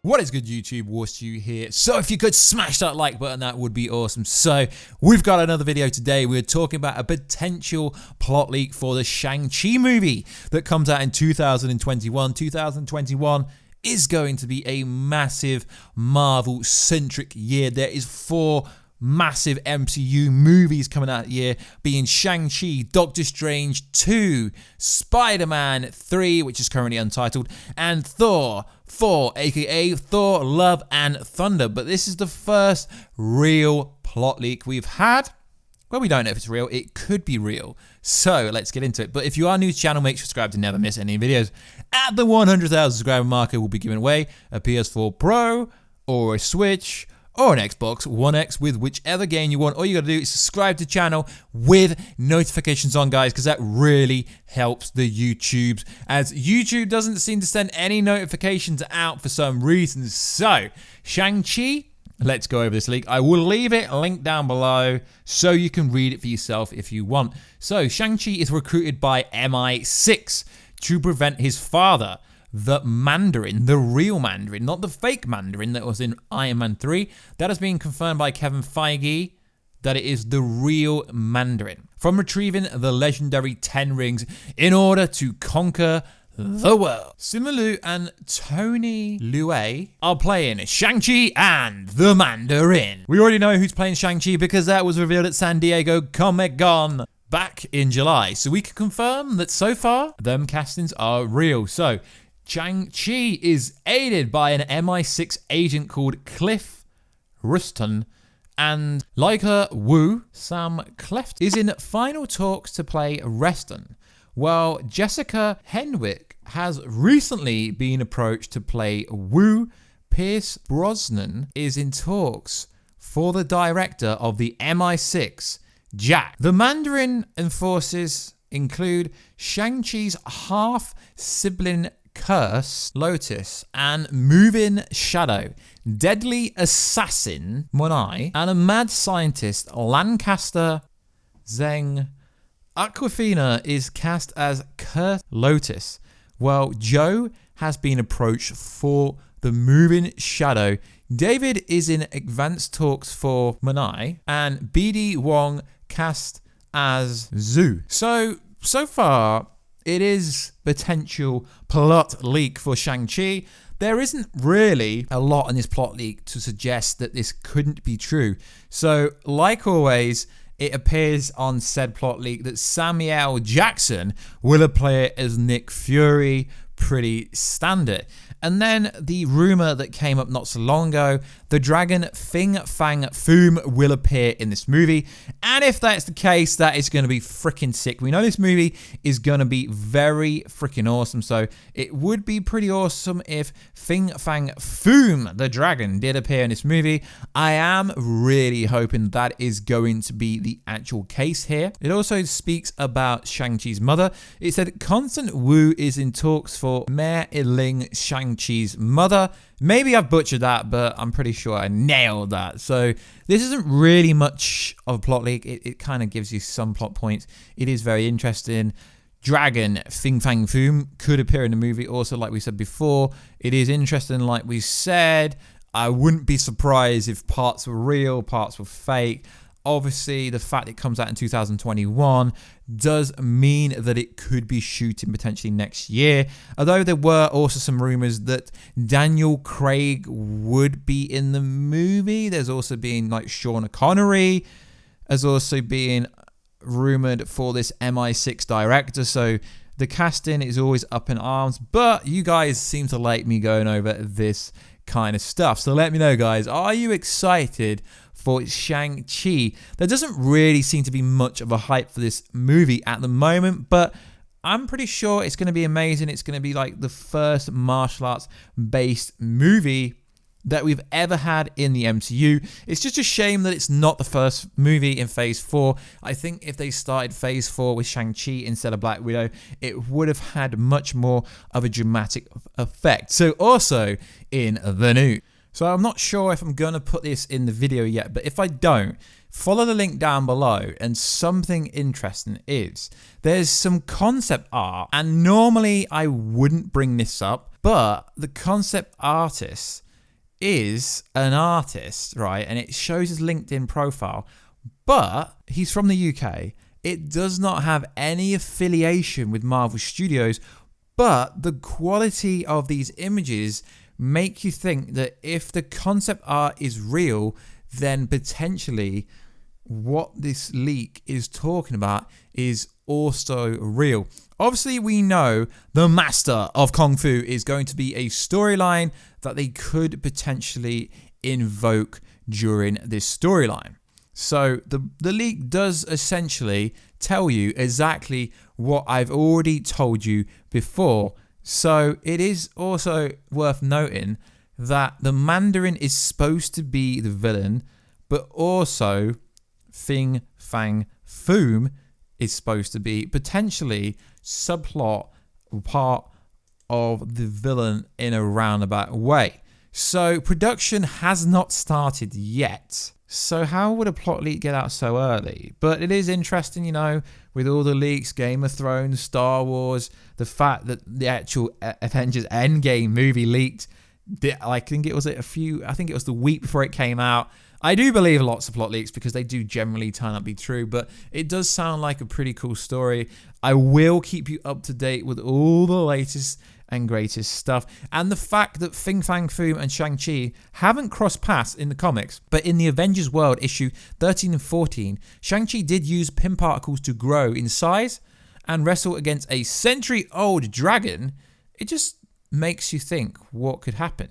What is good, YouTube? Warstu here. So if you could smash that like button, that would be awesome. So we've got another video today. We're talking about a potential plot leak for the Shang-Chi movie that comes out in 2021. 2021 is going to be a massive Marvel-centric year. There is 4 massive MCU movies coming out that year, being Shang-Chi, Doctor Strange 2, Spider-Man 3, which is currently untitled, and Thor 4, aka Thor Love and Thunder. But this is the first real plot leak we've had. Well, we don't know if it's real. It could be real. So let's get into it. But if you are new to the channel, make sure to subscribe to never miss any videos. At the 100,000 subscriber marker, we'll be giving away a PS4 Pro or a Switch or an Xbox One X with whichever game you want. All you gotta do is subscribe to the channel with notifications on, guys, because that really helps the YouTubes, as YouTube doesn't seem to send any notifications out for some reason. So, Shang-Chi, let's go over this leak. I will leave it linked down below so you can read it for yourself if you want. So, Shang-Chi is recruited by MI6 to prevent his father, the Mandarin, the real Mandarin, not the fake Mandarin that was in Iron Man 3. That has been confirmed by Kevin Feige that it is the real Mandarin, from retrieving the legendary 10 rings in order to conquer the world. Simu Liu and Tony Liu are playing Shang-Chi and the Mandarin. We already know who's playing Shang-Chi because that was revealed at San Diego Comic-Con back in July. So we can confirm that so far, them castings are real. So Shang-Chi is aided by an MI6 agent called Cliff Ruston, and like her Wu, Sam Cleft is in final talks to play Reston, while Jessica Henwick has recently been approached to play Wu. Pierce Brosnan is in talks for the director of the MI6, Jack. The Mandarin enforces include Shang-Chi's half-sibling Curse, Lotus, and Moving Shadow, deadly assassin, Monai, and a mad scientist, Lancaster Zeng. Aquafina is cast as Curse Lotus, while Joe has been approached for the Moving Shadow. David is in advanced talks for Monai, and BD Wong cast as Zhu. So far, it is potential plot leak for Shang-Chi. There isn't really a lot in this plot leak to suggest that this couldn't be true. So, like always, it appears on said plot leak that Samuel Jackson will appear as Nick Fury. Pretty standard. And then the rumor that came up not so long ago, the dragon Fin Fang Foom will appear in this movie. And if that's the case, that is going to be freaking sick. We know this movie is going to be very freaking awesome. So it would be pretty awesome if Fin Fang Foom, the dragon, did appear in this movie. I am really hoping that is going to be the actual case here. It also speaks about Shang-Chi's mother. It said Constant Wu is in talks for Mei Ling, Shang-Chi's mother. Maybe I've butchered that, but I'm pretty sure I nailed that. So this isn't really much of a plot leak. It kind of gives you some plot points. It is very interesting. Dragon Fin Fang Foom could appear in the movie also, like we said before. It is interesting, like we said. I wouldn't be surprised if parts were real, parts were fake. Obviously, the fact it comes out in 2021 does mean that it could be shooting potentially next year. Although there were also some rumors that Daniel Craig would be in the movie. There's also been like Sean Connery as also being rumored for this MI6 director. So the casting is always up in arms. But you guys seem to like me going over this kind of stuff. So let me know, guys. Are you excited for Shang-Chi? There doesn't really seem to be much of a hype for this movie at the moment, but I'm pretty sure it's going to be amazing. It's going to be like the first martial arts based movie that we've ever had in the MCU. It's just a shame that it's not the first movie in Phase 4. I think if they started Phase 4 with Shang-Chi instead of Black Widow, it would have had much more of a dramatic effect. So also in the news. So I'm not sure if I'm going to put this in the video yet, but if I don't, follow the link down below. And something interesting is there's some concept art, and normally I wouldn't bring this up, but the concept artist is an artist, right? And it shows his LinkedIn profile, but he's from the UK. It does not have any affiliation with Marvel Studios, but the quality of these images make you think that if the concept art is real, then potentially what this leak is talking about is also real. Obviously, we know the Master of Kung Fu is going to be a storyline that they could potentially invoke during this storyline. So the leak does essentially tell you exactly what I've already told you before. So it is also worth noting that the Mandarin is supposed to be the villain, but also Fin Fang Foom is supposed to be potentially subplot part of the villain in a roundabout way. So production has not started yet. So how would a plot leak get out so early? But it is interesting, you know, with all the leaks, Game of Thrones, Star Wars, the fact that the actual Avengers EndGame movie leaked. I think it was the week before it came out. I do believe lots of plot leaks because they do generally turn out to be true, but it does sound like a pretty cool story. I will keep you up to date with all the latest and greatest stuff. And the fact that Fin Fang Foom and Shang-Chi haven't crossed paths in the comics, but in the Avengers World issue 13 and 14, Shang-Chi did use pin particles to grow in size and wrestle against a century-old dragon. It just makes you think what could happen.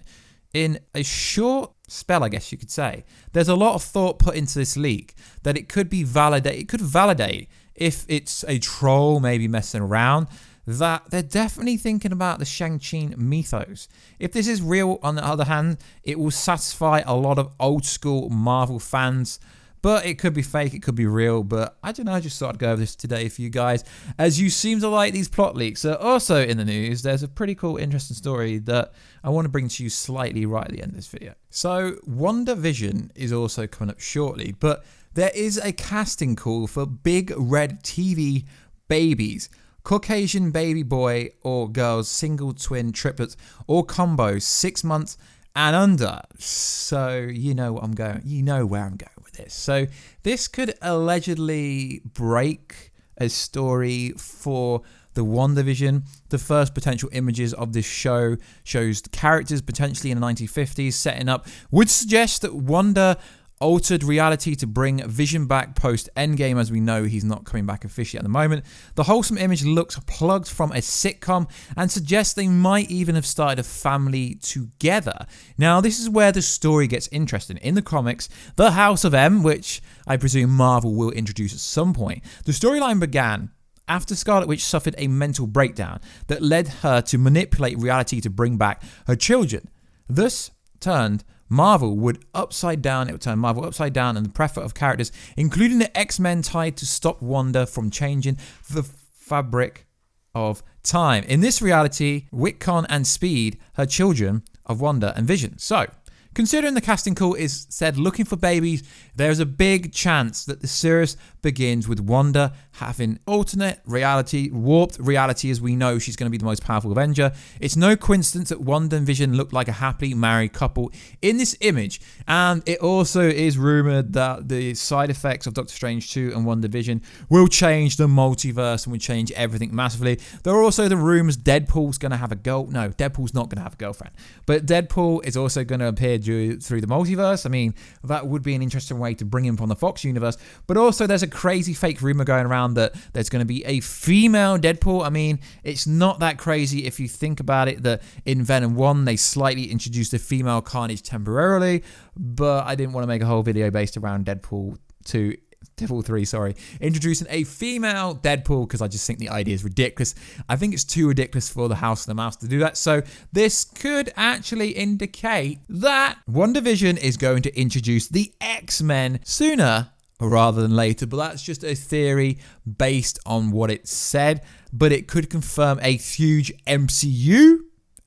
In a short spell, I guess you could say, there's a lot of thought put into this leak that it could be validated. It could validate if it's a troll maybe messing around, that they're definitely thinking about the Shang-Chi mythos. If this is real, on the other hand, it will satisfy a lot of old school Marvel fans. But it could be fake, it could be real, but I don't know, I just thought I'd go over this today for you guys. As you seem to like these plot leaks. So also in the news, there's a pretty cool, interesting story that I want to bring to you slightly right at the end of this video. So Wandavision is also coming up shortly, but there is a casting call for big red TV babies. Caucasian baby boy or girls, single, twin, triplets, or combos, 6 months and under. So you know what I'm going, you know where I'm going with this. So this could allegedly break a story for the Wandavision. The first potential images of this show shows the characters potentially in the 1950s setting up, would suggest that Wanda altered reality to bring Vision back post EndGame, as we know he's not coming back officially at the moment. The wholesome image looks plugged from a sitcom and suggests they might even have started a family together. Now, this is where the story gets interesting. In the comics, the House of M, which I presume Marvel will introduce at some point, the storyline began after Scarlet Witch suffered a mental breakdown that led her to manipulate reality to bring back her children. Thus turned Marvel would upside down, it would turn Marvel upside down and the plethora of characters, including the X-Men, tied to stop Wanda from changing the fabric of time. In this reality, Wiccan and Speed, her children of Wanda and Vision. So, considering the casting call is said looking for babies, there's a big chance that the series begins with Wanda having alternate reality, warped reality, as we know she's going to be the most powerful Avenger. It's no coincidence that Wanda and Vision look like a happily married couple in this image. And it also is rumored that the side effects of Doctor Strange 2 and Wandavision will change the multiverse and will change everything massively. There are also the rumors Deadpool's going to have a girl. No, Deadpool's not going to have a girlfriend. But Deadpool is also going to appear through the multiverse. I mean, that would be an interesting way to bring him from the Fox universe. But also there's a crazy fake rumor going around that there's going to be a female Deadpool. I mean, it's not that crazy if you think about it, that in Venom 1 they slightly introduced a female Carnage temporarily, but I didn't want to make a whole video based around Deadpool 3, introducing a female Deadpool because I just think the idea is ridiculous. I think it's too ridiculous for the House of the Mouse to do that. So this could actually indicate that WandaVision is going to introduce the X-Men sooner rather than later, but that's just a theory based on what it said, but it could confirm a huge MCU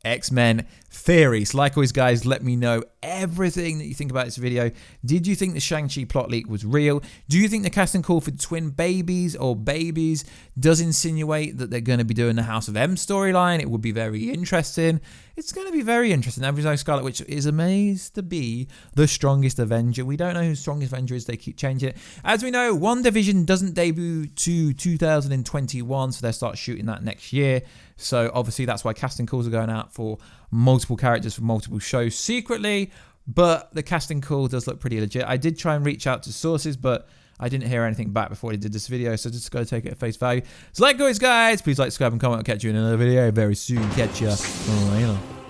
X-Men theories. Like always, guys, let me know everything that you think about this video. Did you think the Shang-Chi plot leak was real? Do you think the casting call for twin babies or babies does insinuate that they're going to be doing the House of M storyline? It would be very interesting. It's going to be very interesting. As we know, Scarlet Witch is amazed to be the strongest Avenger. We don't know who the strongest Avenger is. They keep changing it. As we know, Wandavision doesn't debut to 2021, so they'll start shooting that next year. So obviously that's why casting calls are going out for multiple characters for multiple shows secretly. But the casting call does look pretty legit. I did try and reach out to sources, but I didn't hear anything back before I did this video, so just gotta take it at face value. So like always, guys, please like, subscribe, and comment. I'll catch you in another video very soon. Catch ya later.